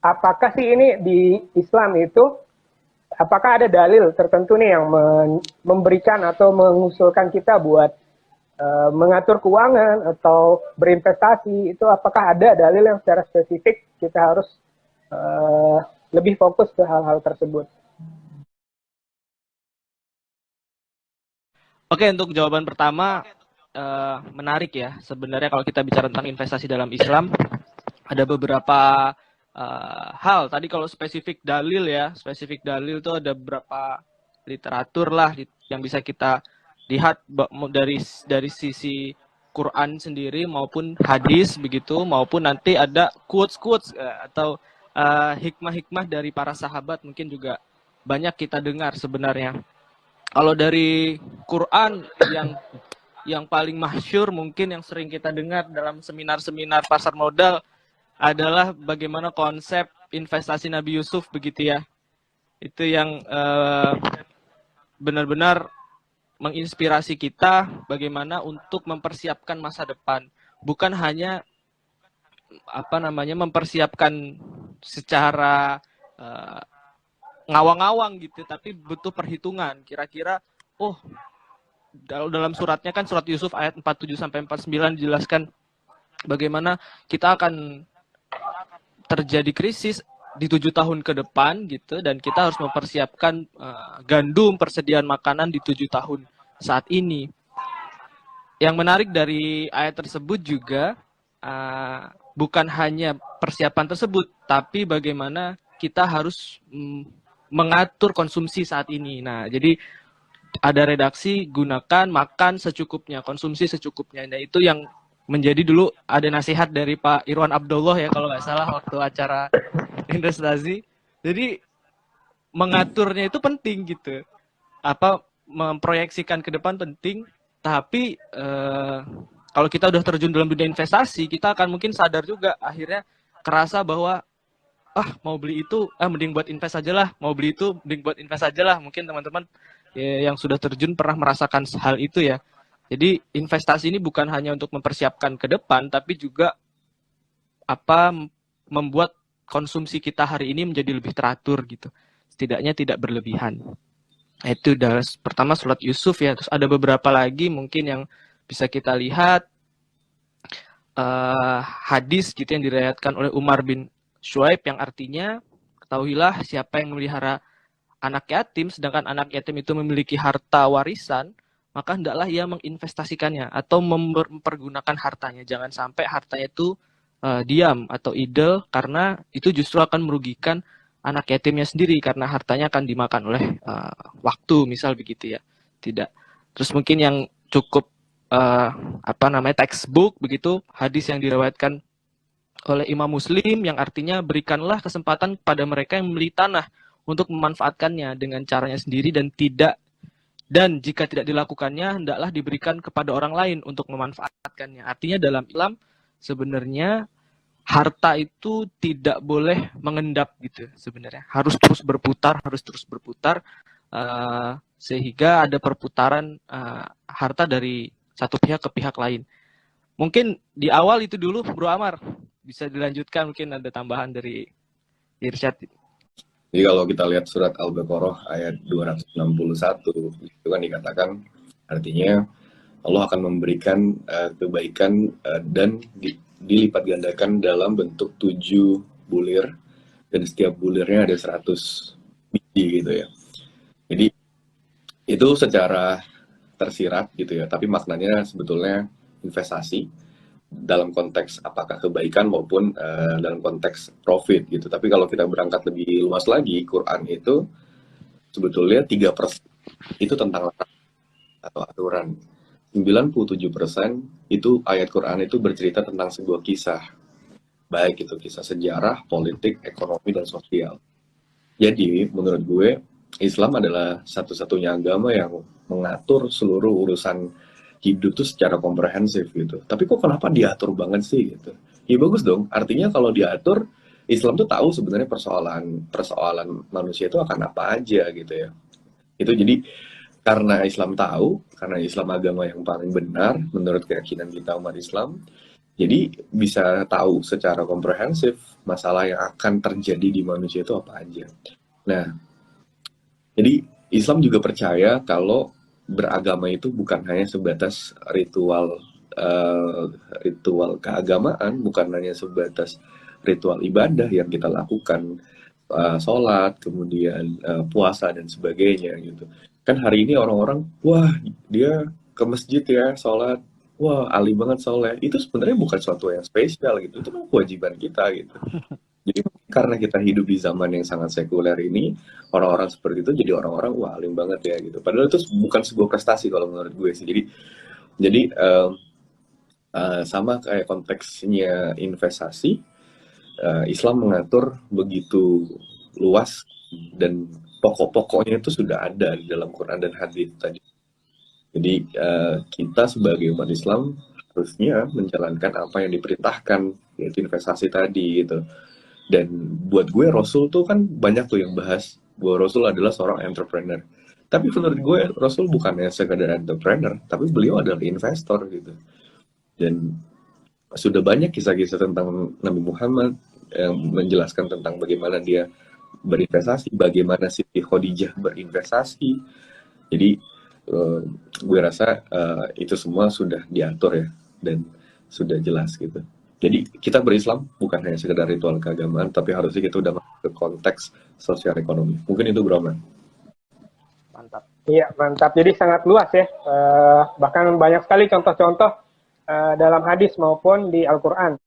apakah sih ini di Islam itu, apakah ada dalil tertentu nih yang memberikan atau mengusulkan kita buat mengatur keuangan atau berinvestasi, itu apakah ada dalil yang secara spesifik kita harus lebih fokus ke hal-hal tersebut? Oke, untuk jawaban pertama, menarik ya. Sebenarnya kalau kita bicara tentang investasi dalam Islam, ada beberapa hal. Tadi kalau spesifik dalil ya, spesifik dalil itu ada beberapa literatur lah yang bisa kita lihat dari sisi Quran sendiri maupun hadis begitu, maupun nanti ada quotes-quotes atau hikmah-hikmah dari para sahabat mungkin juga banyak kita dengar sebenarnya. Kalau dari Quran yang paling masyhur mungkin yang sering kita dengar dalam seminar-seminar pasar modal adalah bagaimana konsep investasi Nabi Yusuf begitu ya. Itu yang benar-benar menginspirasi kita bagaimana untuk mempersiapkan masa depan. Bukan hanya mempersiapkan secara ngawang-ngawang gitu, tapi butuh perhitungan. Kira-kira dalam suratnya kan surat Yusuf ayat 47 sampai 49 dijelaskan bagaimana kita akan terjadi krisis di 7 tahun ke depan gitu, dan kita harus mempersiapkan gandum, persediaan makanan di 7 tahun saat ini. Yang menarik dari ayat tersebut juga bukan hanya persiapan tersebut, tapi bagaimana kita harus mengatur konsumsi saat ini. Nah, jadi ada redaksi gunakan makan secukupnya, konsumsi secukupnya. Nah, itu yang menjadi dulu ada nasihat dari Pak Irwan Abdullah ya kalau nggak salah waktu acara investasi. Jadi mengaturnya itu penting gitu. Memproyeksikan ke depan penting, tapi kalau kita udah terjun dalam dunia investasi, kita akan mungkin sadar juga akhirnya kerasa bahwa mau beli itu mending buat invest aja lah, mau beli itu mending buat invest aja lah. Mungkin teman-teman yang sudah terjun pernah merasakan hal itu ya. Jadi investasi ini bukan hanya untuk mempersiapkan ke depan, tapi juga membuat konsumsi kita hari ini menjadi lebih teratur gitu. Setidaknya tidak berlebihan. Itu pertama surat Yusuf ya. Terus ada beberapa lagi mungkin yang bisa kita lihat hadis gitu yang diriwayatkan oleh Umar bin Shuaib yang artinya, ketahuilah siapa yang memelihara anak yatim sedangkan anak yatim itu memiliki harta warisan, maka hendaklah ia menginvestasikannya atau mempergunakan hartanya. Jangan sampai hartanya itu diam atau idle, karena itu justru akan merugikan anak yatimnya sendiri karena hartanya akan dimakan oleh waktu, misal begitu ya. Tidak. Terus mungkin yang cukup textbook begitu, hadis yang diriwayatkan oleh Imam Muslim yang artinya berikanlah kesempatan kepada mereka yang membeli tanah untuk memanfaatkannya dengan caranya sendiri dan jika tidak dilakukannya hendaklah diberikan kepada orang lain untuk memanfaatkannya. Artinya dalam Islam sebenarnya harta itu tidak boleh mengendap gitu sebenarnya. Harus terus berputar sehingga ada perputaran harta dari satu pihak ke pihak lain. Mungkin di awal itu dulu Bro Amar, bisa dilanjutkan mungkin ada tambahan dari Irsyad. Jadi kalau kita lihat surat Al-Baqarah ayat 261 itu kan dikatakan artinya Allah akan memberikan kebaikan dan dilipat gandakan dalam bentuk 7 bulir, dan setiap bulirnya ada 100 biji gitu ya. Jadi itu secara tersirat gitu ya, tapi maknanya sebetulnya investasi dalam konteks apakah kebaikan maupun dalam konteks profit gitu. Tapi kalau kita berangkat lebih luas lagi, Quran itu sebetulnya 3% itu tentang atau aturan. 97% itu ayat Quran itu bercerita tentang sebuah kisah. Baik itu kisah sejarah, politik, ekonomi, dan sosial. Jadi menurut gue Islam adalah satu-satunya agama yang mengatur seluruh urusan hidup tuh secara komprehensif gitu. Tapi kok kenapa diatur banget sih gitu? Ya bagus dong. Artinya kalau diatur, Islam tuh tahu sebenarnya persoalan manusia itu akan apa aja gitu ya. Itu jadi karena Islam tahu, karena Islam agama yang paling benar menurut keyakinan kita umat Islam, Jadi bisa tahu secara komprehensif masalah yang akan terjadi di manusia itu apa aja. Nah, jadi Islam juga percaya kalau beragama itu bukan hanya sebatas ritual eh, ritual keagamaan, bukan hanya sebatas ritual ibadah yang kita lakukan, sholat, kemudian puasa dan sebagainya gitu. Kan hari ini orang-orang, wah dia ke masjid ya, sholat, wah alim banget soleh. Itu sebenarnya bukan suatu yang spesial gitu, itu kan kewajiban kita gitu. Jadi karena kita hidup di zaman yang sangat sekuler ini, orang-orang seperti itu jadi orang-orang wah alim banget ya gitu. Padahal itu bukan sebuah prestasi kalau menurut gue sih. Jadi sama kayak konteksnya investasi, Islam mengatur begitu luas dan pokok-pokoknya itu sudah ada di dalam Quran dan hadis tadi. Jadi kita sebagai umat Islam harusnya menjalankan apa yang diperintahkan, yaitu investasi tadi gitu. Dan buat gue Rasul tuh kan banyak tuh yang bahas bahwa Rasul adalah seorang entrepreneur. Tapi menurut gue Rasul bukannya sekadar entrepreneur, tapi beliau adalah investor gitu. Dan sudah banyak kisah-kisah tentang Nabi Muhammad yang menjelaskan tentang bagaimana dia berinvestasi, bagaimana Siti Khadijah berinvestasi. Jadi gue rasa itu semua sudah diatur ya dan sudah jelas gitu. Jadi kita berislam bukan hanya sekedar ritual keagamaan, tapi harusnya kita udah masuk ke konteks sosial ekonomi. Mungkin itu Bro Man. Mantap. Iya, mantap. Jadi sangat luas ya. Bahkan banyak sekali contoh-contoh dalam hadis maupun di Al-Quran.